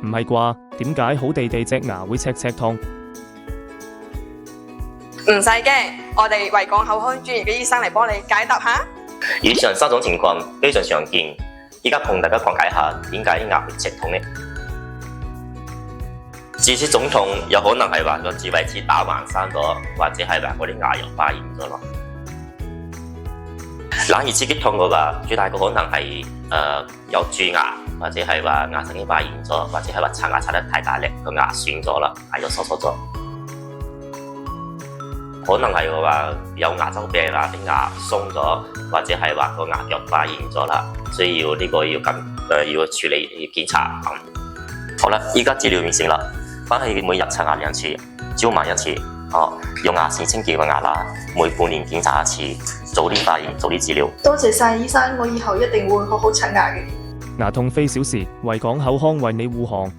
唔係啩？點解好地地隻牙會赤赤痛？唔使驚，我哋維港口腔專業嘅醫生嚟幫你解答下。以上三種情況非常常見，依家同大家講解下點解牙會赤痛呢？致切腫痛有可能係話個智慧齒打橫生咗，或者係話嗰啲牙肉發炎咗咯。冷熱刺激痛嘅話，最大個可能係有蛀牙，或者係話牙神經發炎咗，或者係話刷牙刷得太大力，個牙損咗啦，牙肉收縮咗。可能係話有牙周病啦，啲牙鬆咗，或者係話個牙腳發炎咗啦，需要呢個要處理要檢查。好啦，依家治療完成啦，返去每日刷牙2次，朝晚1次。用牙線清潔個牙罅，每半年檢查1次，早啲發現，早啲治療。多謝晒醫生，我以後一定會好好刷牙嘅。牙痛非小事，維港口腔為你護航。